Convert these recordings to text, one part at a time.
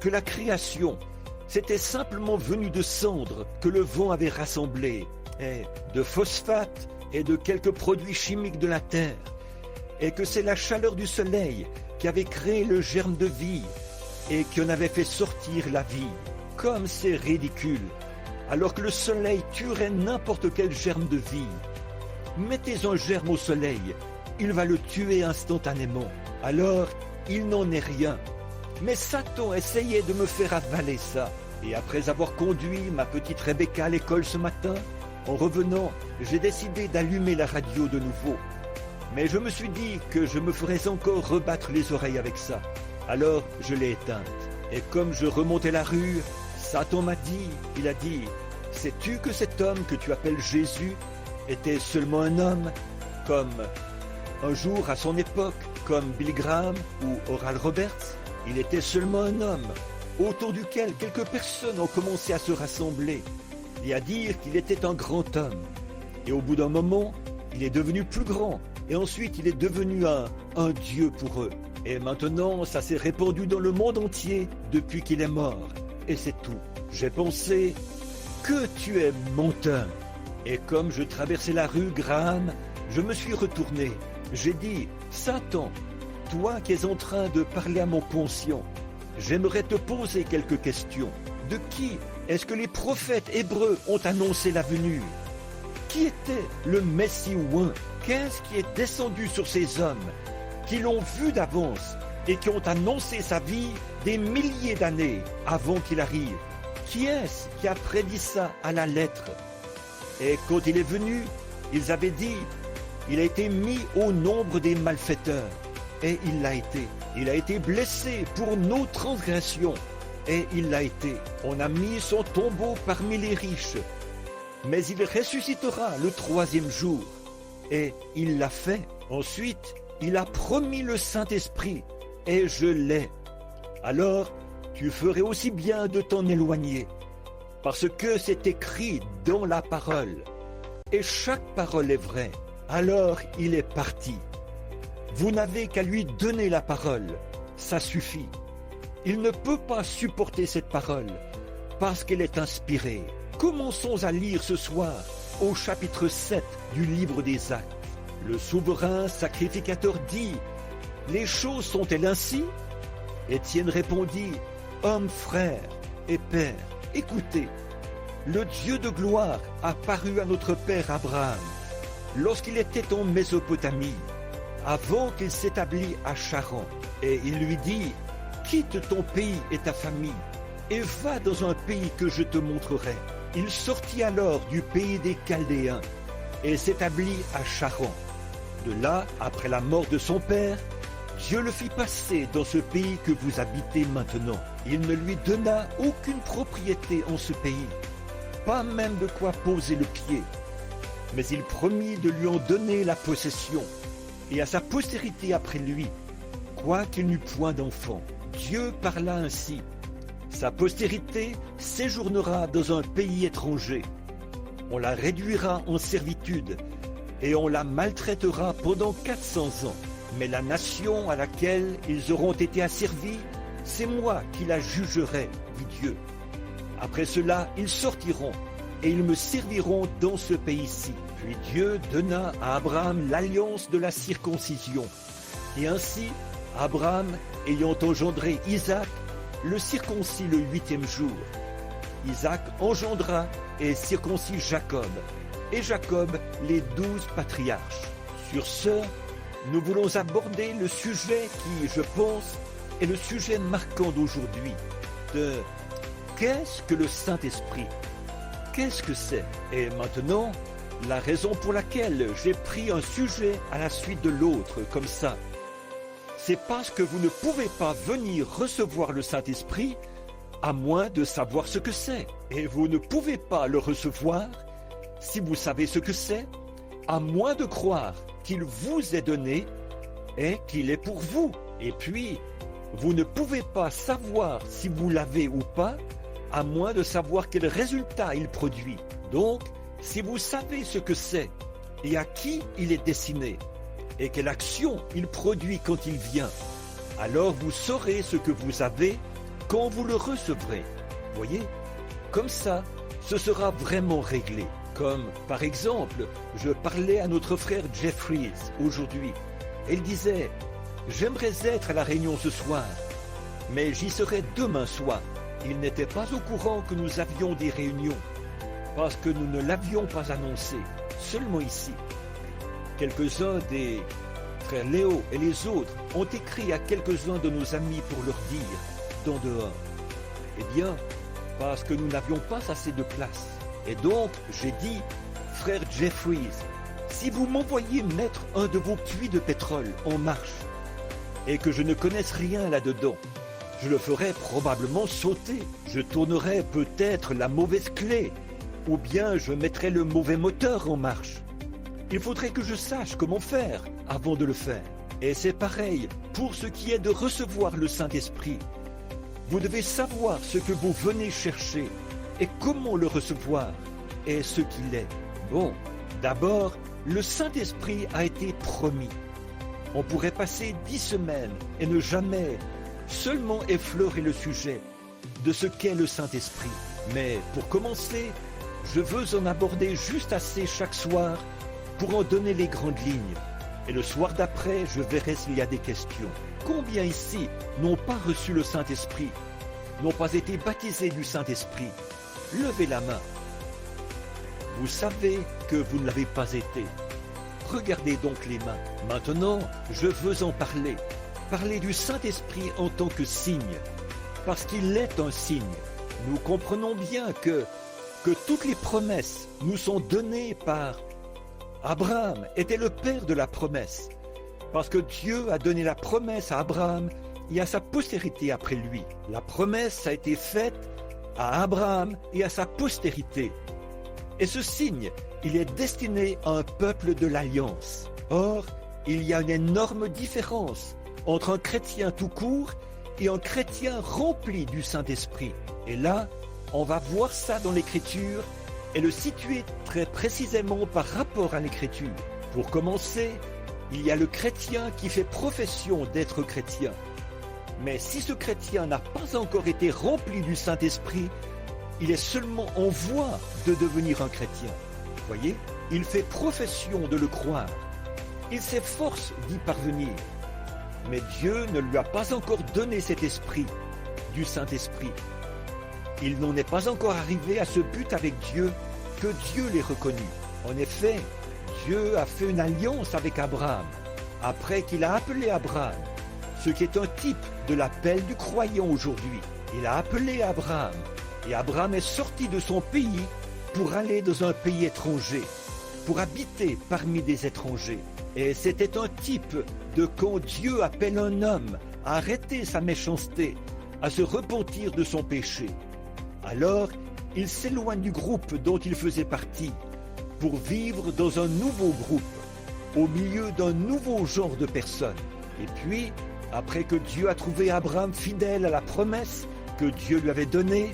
que la création, c'était simplement venu de cendres que le vent avait rassemblées, et de phosphate et de quelques produits chimiques de la terre, et que c'est la chaleur du soleil qui avait créé le germe de vie et qui en avait fait sortir la vie. Comme c'est ridicule, alors que le soleil tuerait n'importe quel germe de vie. Mettez un germe au soleil, il va le tuer instantanément. Alors, il n'en est rien. Mais Satan essayait de me faire avaler ça. Et après avoir conduit ma petite Rebecca à l'école ce matin, en revenant, j'ai décidé d'allumer la radio de nouveau. Mais je me suis dit que je me ferais encore rebattre les oreilles avec ça. Alors, je l'ai éteinte. Et comme je remontais la rue, Satan m'a dit, il a dit, « Sais-tu que cet homme que tu appelles Jésus était seulement un homme, comme un jour à son époque, comme Billy Graham ou Oral Roberts, il était seulement un homme, autour duquel quelques personnes ont commencé à se rassembler et à dire qu'il était un grand homme. Et au bout d'un moment, il est devenu plus grand, et ensuite il est devenu un dieu pour eux. Et maintenant, ça s'est répandu dans le monde entier depuis qu'il est mort. Et c'est tout. J'ai pensé que tu es menteur. Et comme je traversais la rue Graham, je me suis retourné. J'ai dit, Satan, toi qui es en train de parler à mon conscient, j'aimerais te poser quelques questions. De qui est-ce que les prophètes hébreux ont annoncé la venue? Qui était le Messie oint? Qu'est-ce qui est descendu sur ces hommes qui l'ont vu d'avance et qui ont annoncé sa vie des milliers d'années avant qu'il arrive? Qui est-ce qui a prédit ça à la lettre? Et quand il est venu, ils avaient dit, il a été mis au nombre des malfaiteurs. Et il l'a été. Il a été blessé pour nos transgressions. Et il l'a été. On a mis son tombeau parmi les riches. Mais il ressuscitera le troisième jour. Et il l'a fait. Ensuite, il a promis le Saint-Esprit. Et je l'ai. Alors, tu ferais aussi bien de t'en éloigner. Parce que c'est écrit dans la parole. Et chaque parole est vraie. Alors il est parti. Vous n'avez qu'à lui donner la parole. Ça suffit. Il ne peut pas supporter cette parole parce qu'elle est inspirée. Commençons à lire ce soir au chapitre 7 du livre des Actes. Le souverain sacrificateur dit, « Les choses sont-elles ainsi ?» Étienne répondit, « Homme, frère et père, écoutez, le Dieu de gloire a paru à notre père Abraham lorsqu'il était en Mésopotamie, avant qu'il s'établît à Charan. Et il lui dit, « Quitte ton pays et ta famille, et va dans un pays que je te montrerai. » Il sortit alors du pays des Chaldéens et s'établit à Charan. De là, après la mort de son père, Dieu le fit passer dans ce pays que vous habitez maintenant. Il ne lui donna aucune propriété en ce pays, pas même de quoi poser le pied. Mais il promit de lui en donner la possession, et à sa postérité après lui, quoiqu'il n'eût point d'enfant. Dieu parla ainsi. Sa postérité séjournera dans un pays étranger. On la réduira en servitude, et on la maltraitera pendant 400 ans. Mais la nation à laquelle ils auront été asservis, c'est moi qui la jugerai, dit Dieu. Après cela, ils sortiront, et ils me serviront dans ce pays-ci. Puis Dieu donna à Abraham l'alliance de la circoncision. Et ainsi, Abraham, ayant engendré Isaac, le circoncis le 8e jour. Isaac engendra et circoncis Jacob, et Jacob les 12 patriarches. Sur ce, nous voulons aborder le sujet qui, je pense, est le sujet marquant d'aujourd'hui, de qu'est-ce que le Saint-Esprit? Qu'est-ce que c'est? Et maintenant, la raison pour laquelle j'ai pris un sujet à la suite de l'autre, comme ça, c'est parce que vous ne pouvez pas venir recevoir le Saint-Esprit à moins de savoir ce que c'est. Et vous ne pouvez pas le recevoir si vous savez ce que c'est, à moins de croire qu'il vous est donné et qu'il est pour vous. Et puis, vous ne pouvez pas savoir si vous l'avez ou pas, à moins de savoir quel résultat il produit. Donc, si vous savez ce que c'est et à qui il est destiné, et quelle action il produit quand il vient, alors vous saurez ce que vous avez quand vous le recevrez. Voyez, comme ça, ce sera vraiment réglé. Comme, par exemple, je parlais à notre frère Jeffries aujourd'hui. Il disait, j'aimerais être à la réunion ce soir, mais j'y serai demain soir. Il n'était pas au courant que nous avions des réunions, parce que nous ne l'avions pas annoncé, seulement ici. Quelques-uns des frères Léo et les autres ont écrit à quelques-uns de nos amis pour leur dire, d'en dehors. Eh bien, parce que nous n'avions pas assez de place. Et donc, j'ai dit, frère Jeffries, si vous m'envoyez mettre un de vos puits de pétrole en marche, et que je ne connaisse rien là-dedans, je le ferai probablement sauter. Je tournerai peut-être la mauvaise clé, ou bien je mettrai le mauvais moteur en marche. Il faudrait que je sache comment faire avant de le faire. Et c'est pareil pour ce qui est de recevoir le Saint-Esprit. Vous devez savoir ce que vous venez chercher et comment le recevoir et ce qu'il est. Bon, d'abord, le Saint-Esprit a été promis. On pourrait passer 10 semaines et ne jamais seulement effleurer le sujet de ce qu'est le Saint-Esprit. Mais pour commencer, je veux en aborder juste assez chaque soir pour en donner les grandes lignes. Et le soir d'après, je verrai s'il y a des questions. Combien ici n'ont pas reçu le Saint-Esprit, n'ont pas été baptisés du Saint-Esprit? Levez la main. Vous savez que vous ne l'avez pas été. Regardez donc les mains. Maintenant, je veux en parler. Parler du Saint-Esprit en tant que signe. Parce qu'il est un signe. Nous comprenons bien que toutes les promesses nous sont données par Abraham, était le père de la promesse. Parce que Dieu a donné la promesse à Abraham et à sa postérité après lui. La promesse a été faite à Abraham et à sa postérité. Et ce signe, il est destiné à un peuple de l'Alliance. Or, il y a une énorme différence entre un chrétien tout court et un chrétien rempli du Saint-Esprit. Et là, on va voir ça dans l'Écriture et le situer très précisément par rapport à l'Écriture. Pour commencer, il y a le chrétien qui fait profession d'être chrétien. Mais si ce chrétien n'a pas encore été rempli du Saint-Esprit, il est seulement en voie de devenir un chrétien. Voyez, il fait profession de le croire. Il s'efforce d'y parvenir. Mais Dieu ne lui a pas encore donné cet esprit, du Saint-Esprit. Il n'en est pas encore arrivé à ce but avec Dieu que Dieu l'ait reconnu. En effet, Dieu a fait une alliance avec Abraham, après qu'il a appelé Abraham, ce qui est un type de l'appel du croyant aujourd'hui. Il a appelé Abraham, et Abraham est sorti de son pays pour aller dans un pays étranger, pour habiter parmi des étrangers. Et c'était un type de quand Dieu appelle un homme à arrêter sa méchanceté, à se repentir de son péché. Alors, il s'éloigne du groupe dont il faisait partie pour vivre dans un nouveau groupe, au milieu d'un nouveau genre de personnes. Et puis, après que Dieu a trouvé Abraham fidèle à la promesse que Dieu lui avait donnée,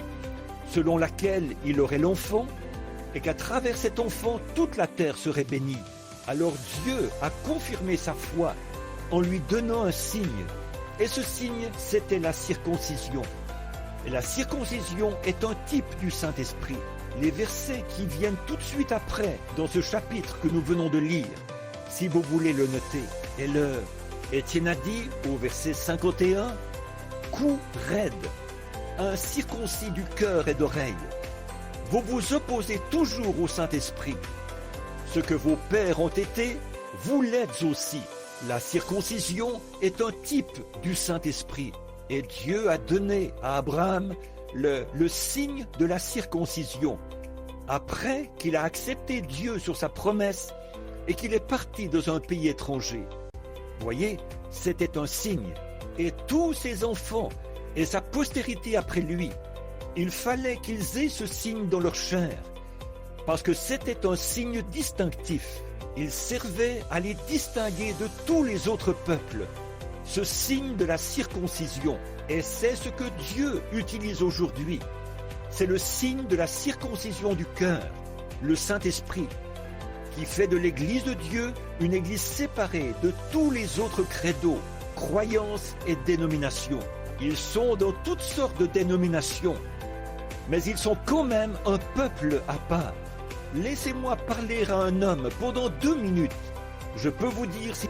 selon laquelle il aurait l'enfant, et qu'à travers cet enfant, toute la terre serait bénie. Alors Dieu a confirmé sa foi en lui donnant un signe. Et ce signe, c'était la circoncision. Et la circoncision est un type du Saint-Esprit. Les versets qui viennent tout de suite après, dans ce chapitre que nous venons de lire, si vous voulez le noter, est le Étienne a dit au verset 51, « Cou raide, un circoncis du cœur et d'oreille. Vous vous opposez toujours au Saint-Esprit. Ce que vos pères ont été, vous l'êtes aussi. » La circoncision est un type du Saint-Esprit. Et Dieu a donné à Abraham le signe de la circoncision, après qu'il a accepté Dieu sur sa promesse et qu'il est parti dans un pays étranger. Voyez, c'était un signe. Et tous ses enfants et sa postérité après lui, il fallait qu'ils aient ce signe dans leur chair, parce que c'était un signe distinctif. Il servait à les distinguer de tous les autres peuples. Ce signe de la circoncision, et c'est ce que Dieu utilise aujourd'hui. C'est le signe de la circoncision du cœur, le Saint-Esprit, qui fait de l'Église de Dieu une Église séparée de tous les autres credos, croyances et dénominations. Ils sont dans toutes sortes de dénominations, mais ils sont quand même un peuple à part. Laissez-moi parler à un homme pendant 2 minutes. Je peux vous dire si